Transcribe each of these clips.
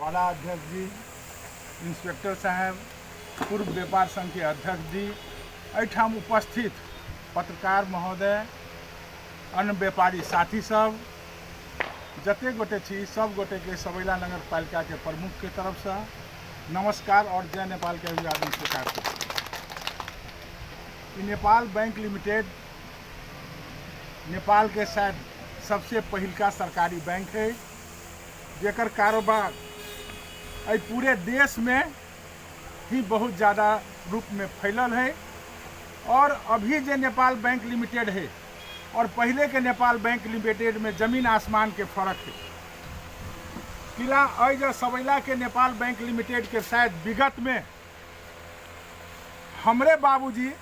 वाला अध्यक्ष जी, इंस्पेक्टर साहब, पूर्व व्यापार संघ के अध्यक्ष जी, एठाम उपस्थित पत्रकार महोदय, अन्य व्यापारी साथी सब, जते गोटे छी सब गोटे के सबैला नगर पालिका के प्रमुख के तरफ से नमस्कार और जय नेपाल के अभिवादन स्वीकार करते हैं। नेपाल बैंक लिमिटेड नेपाल के शायद सबसे पहिलका सरकारी बैंक है, जेकर कारोबार पूरे देश में ही बहुत ज़्यादा रूप में फैलल है। और अभी जो नेपाल बैंक लिमिटेड है और पहले के नेपाल बैंक लिमिटेड में जमीन आसमान के फर्क है। किला अज सबैला के नेपाल बैंक लिमिटेड के शायद विगत में हमरे बाबूजी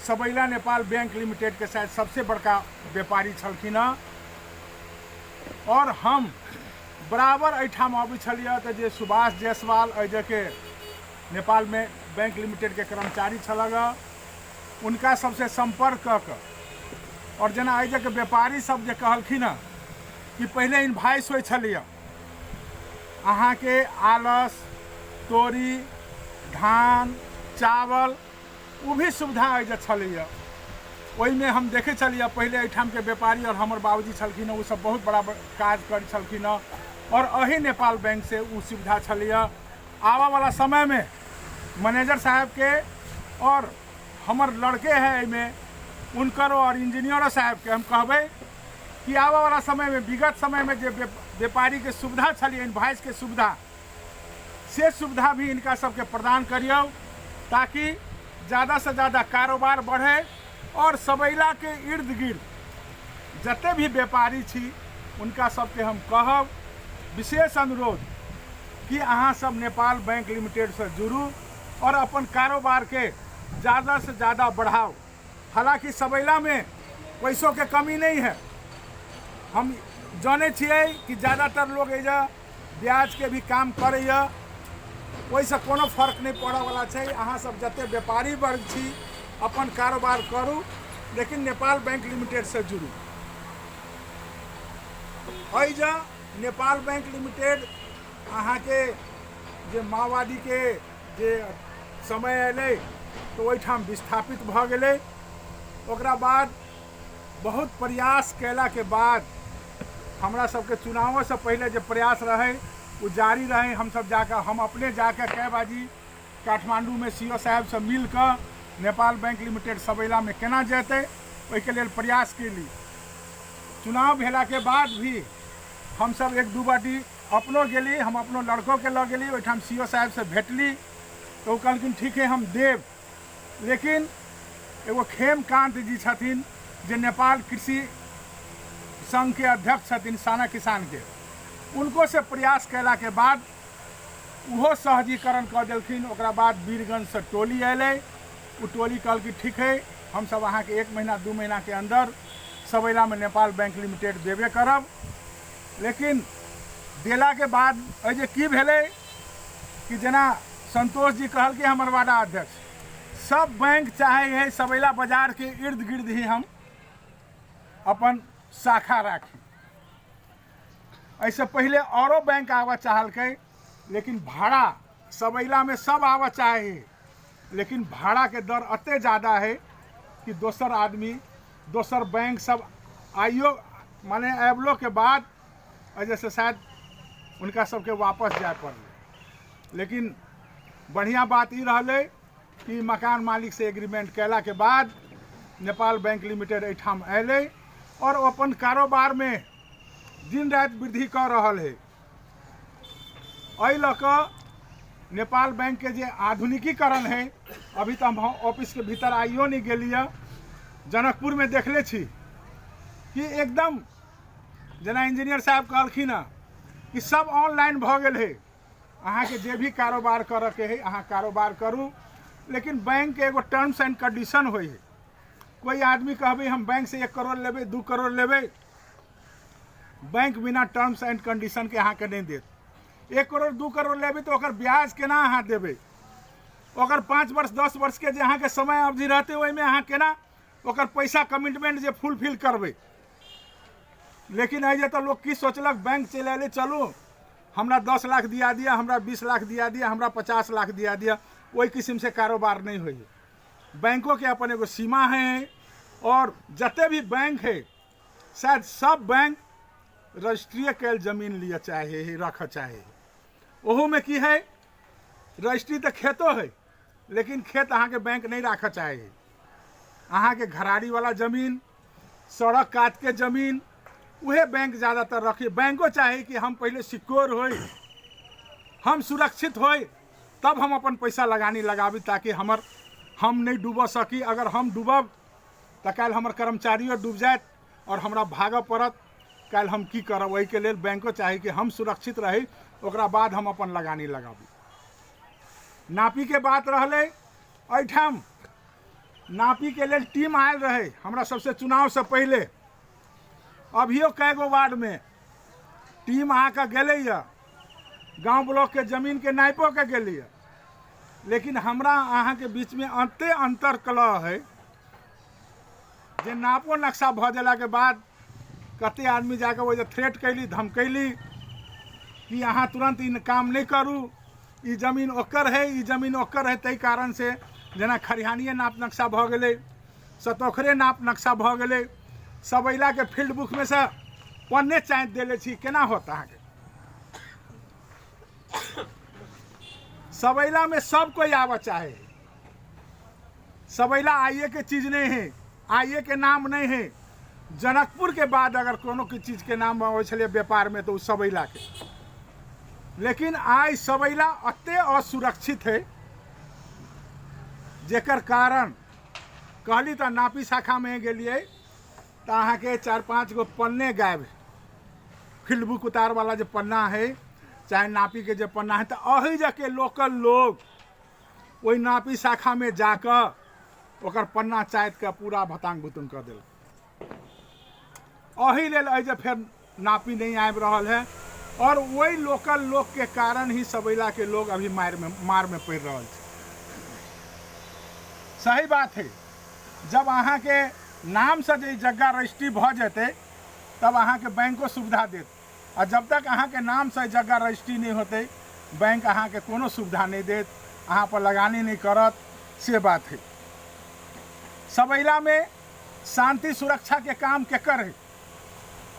सबैला नेपाल बैंक लिमिटेड के शायद सबसे बड़का व्यापारी छलखिन। और हम बराबर एठाम आबै छलिए तो जे सुभाष जायसवाल अज के नेपाल में बैंक लिमिटेड के कर्मचारी छलग, उनका सबसे संपर्क कर और जना अज के व्यापारी सब जे कहलखिन कि पहले इनवाइस हो छलिए अहाँ के आलस, तोरी, धान, चावल वो भी सुविधा अज छलिए। वही में हम देखे चलिए पहले एठाम के व्यापारी और हमर बाबूजी छलखिन, वो सब बहुत बड़ा काज कर छलखिन और अही नेपाल बैंक से वो सुविधा छलिए। आवा वाला समय में मैनेजर साहब के और हमर लड़के हैं में उनकर और इंजीनियर साहब के हम कहबे कि आवा वाला समय में विगत समय में जो व्यापारी के सुविधा छलिए इनवाइस के सुविधा से सुविधा भी इनका सबके प्रदान करियो, ताकि ज़्यादा से ज़्यादा कारोबार बढ़े। और सबैला के इर्द गिर्द जते भी व्यापारी छी उनका सबके हम कहब विशेष अनुरोध कि अहाँ सब नेपाल बैंक लिमिटेड से जुड़ू और अपन कारोबार के ज़्यादा से ज़्यादा बढ़ाओ। हालांकि सबैला में पैसों के कमी नहीं है, हम जाने छिए कि ज़्यादातर लोग एजा ब्याज के भी काम करैया, ओहिसँ कोनो फर्क नहीं पड़े वाला छै। अहाँ सब जते व्यापारी वर्ग छी अपन कारोबार करू, लेकिन नेपाल बैंक लिमिटेड से जुड़ू। अइजा नेपाल बैंक लिमिटेड अहाँ के जे माओवादी के जे समय अयलै तो ओहिठाम विस्थापित भ गेलै। ओकरा बाद बहुत प्रयास कैला के बाद हमरा सबके चुनावों से पहले जो प्रयास रहे वो जारी रहे। हम सब जाकर हम अपने जाकर कै बाजी काठमांडू में सीओ साहब से मिल कर नेपाल बैंक लिमिटेड सबैला में केना जेतै ओहिके लेल प्रयास केली। चुनाव भेला के बाद भी हम सब एक दू बाटी अपनो गेली, हम अपनो लड़कों के लऽ गेली, ओहिठाम सीओ साहब से भेटली तो वो कहलखिन ठीक है हम देव। लेकिन एगो खेमकांत जी छथिन जे नेपाल कृषि संघ के अध्यक्ष छथिन साना किसान के, उनको से प्रयास कैला के बाद उहो सहजीकरण कऽ देलखिन। ओकरा बाद वीरगंज से टोली अयलै, वो टोली कहलखिन ठीक है हम सब अहाँ के 1 महीना 2 महीना के अंदर सबैला में नेपाल बैंक लिमिटेड देबे करब। लेकिन देला के बाद अजे की भेलै कि जना संतोष जी कहल कि हमर वार्ड अध्यक्ष सब बैंक चाहे है सबैला बाजार के इर्द गिर्द ही हम अपन शाखा राखी। ऐसे पहले औरो बैंक आवा चाहलकै, लेकिन भाड़ा सबैला में सब आवा चाहे है, लेकिन भाड़ा के दर अते ज़्यादा है कि दोसर आदमी दोसर बैंक सब आइयो माने अबलो के बाद जैसे शायद उनका सबके वापस जाए पड़ल। लेकिन बढ़िया बात ई रहलै कि मकान मालिक से एग्रीमेंट कैला के बाद नेपाल बैंक लिमिटेड एठाम अयलै और अपन कारोबार में दिन रात वृद्धि कर रहल है। एहि लऽ कऽ नेपाल बैंक के जे आधुनिकीकरण है, अभी तो हम ऑफिस के भीतर आइयो नहीं गेलिए, जनकपुर में देखले छी कि एकदम जना इंजीनियर साहब कहलखिन कि सब ऑनलाइन भ गेल है। अहाँ के जे भी कारोबार करे के है अहाँ कारोबार करू, लेकिन बैंक के एगो टर्म्स एंड कंडीशन होई है। कोई आदमी कहबे हम बैंक से 1 करोड़ लेबे 2 करोड़ लेबे, बैंक बिना टर्म्स एंड कंडीशन के अहाँ के नहीं देत। 1 करोड़ 2 करोड़ लेबे तो ओकर ब्याज केना अहाँ देबे, ओकर 5 वर्ष 10 वर्ष के जे अहाँ के समय अवधि रहते ओहि में अहाँ केना ओकर पैसा कमिटमेंट जे फुलफिल करबे। लेकिन अजे तो लोग की सोचलक बैंक चले अयलै चलू हमरा 10 लाख दिया दिया, हमरा 20 लाख दिया दिया, हमरा 50 लाख दिया दिया, वही किस्म से कारोबार नहीं हुई। बैंकों के अपन एगो सीमा है, और जते भी बैंक है शायद सब बैंक रजिस्ट्रीय कैल जमीन लिया चाहे रख चाहे। ओहू में की है, रजिस्ट्री तो खेतो है, लेकिन खेत अहाँ के बैंक नहीं रख चाहे। अहाँ के घराड़ी वाला जमीन, सड़क काट के जमीन, वह बैंक ज़्यादातर रखिए। बैंको चाहे कि हम पहले सिक्योर होई, हम सुरक्षित होई, तब हम अपन पैसा लगानी लगाबी, ताकि हम नहीं डूब सकी। अगर हम डूबब तो कल हमर कर्मचारियों डूब जाए और हमरा भाग पड़त, कल हम की करब। वही के लिए बैंको चाहे कि हम सुरक्षित रही, ओकरा बाद हम अपन लगानी लगाबी। नापी के बात रहले, एठाम नापी के लिए टीम आयल रहे हमरा सबसे चुनाव से पहले। अभियो कई गो वार्ड में टीम आके गेले या, गांव ब्लॉक के जमीन के नापो के गेले या, लेकिन हमरा अहाँ के बीच में अंतर कलह है जे नापो नक्शा भ जाला के बाद कते आदमी जाके वो जे थ्रेट कैली, धमकैली कि अहाँ तुरंत इन काम नहीं करू, ई जमीन ओकर है, ई जमीन ओकर है। तई कारण से जेना खरिहानिए नाप नक्शा भ गेले, सतोखरे नाप नक्शा भ गेले, सबैला के फील्ड बुक में से पन्ने चाँच देले छी, केना होत अहाँ के? सबैला में सब कोई आवा चाहे, सबैला आइए के चीज नहीं है, आइए के नाम नहीं है। जनकपुर के बाद अगर कोनो की चीज के नाम आवे छले व्यापार में तो सबैला के, लेकिन आज सबैला अते असुरक्षित है, जेकर कारण कहली तो नापी शाखा में गेलिए तो अहाँ के 4-5 गो पन्ने गायब। फील्ड बुक उतार वाला जो पन्ना है, चाहे नापी के जो पन्ना है, तो अही जाके लोकल लोग वही नापी शाखा में जाकर ओकर पन्ना चाट के पूरा भतांग भुतुन कर दिल। अही लेल जे फिर नापी नहीं आबि रहल है, और वही लोकल लोग के कारण ही सबैला के लोग अभी मार में पड़ रहा है। सही बात है, जब अहाँ के नाम से जो जगह रजिस्ट्री भ जाते तब अहाँ के बैंको सुविधा देत, और जब तक अहाँ के नाम से जगह रजिस्ट्री नहीं होते बैंक अहाँ के कोनो सुविधा नहीं देत, अहाँ पर लगानी नहीं करत। से बात है। सबैला में शांति सुरक्षा के काम केकर है,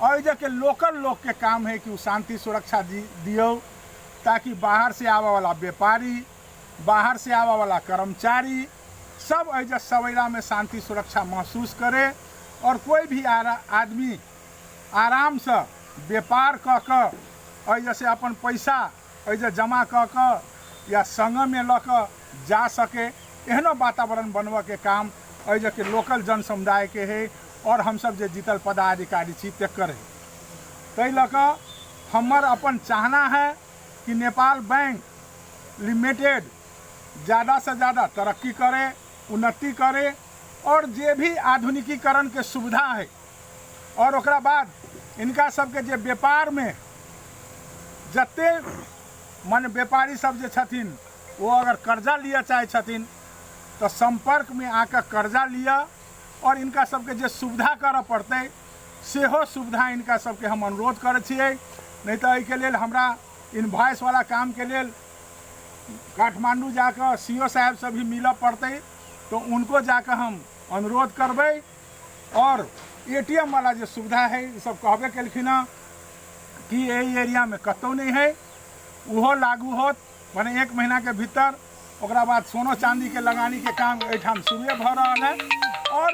और जो के लोकल लोग के काम है कि वो शांति सुरक्षा दियो, ताकि बाहर से आवा वाला व्यापारी, बाहर से आवा वाला कर्मचारी सब ऐजा सबैला में शांति सुरक्षा महसूस करे, और कोई भी आदमी आराम से व्यापार क के ऐजा से अपन पैसा ऐजा जमा क के या संग में ल के जा सके, एहनो वातावरण बनवा के काम ऐजा के लोकल जन समुदाय के है, और हम सब जे जीतल पदाधिकारी छी तेकर है। तै ल के हमर अपन चाहना है कि नेपाल बैंक लिमिटेड ज़्यादा से ज़्यादा तरक्की करे, उन्नति करे, और जे भी आधुनिकीकरण के सुविधा है, और ओकरा बाद इनका सबके जे व्यापार में जते मन व्यापारी सब जे छथिन वो अगर कर्जा लिया चाहे छथिन तो संपर्क में आकर कर्जा लिया, और इनका सबके जे सुविधा करऽ पड़ते सेहो सुविधा इनका सबके हम अनुरोध करे छियै। नहीं तो एहि के लेल हमरा इनवॉइस वाला काम के लेल काठमांडू जाकर सीओ साहब से भी मिलऽ पड़ते, तो उनको जाकर हम अनुरोध करबै। और एटीएम वाला जो सुविधा है ये सब कहबे केलखिन कि यही एरिया में कतौ नहीं है, उहो लागू होत माने 1 महीना के भीतर। ओकरा बाद सोनो चांदी के लगानी के काम एठाम शुरू भ रहल है। और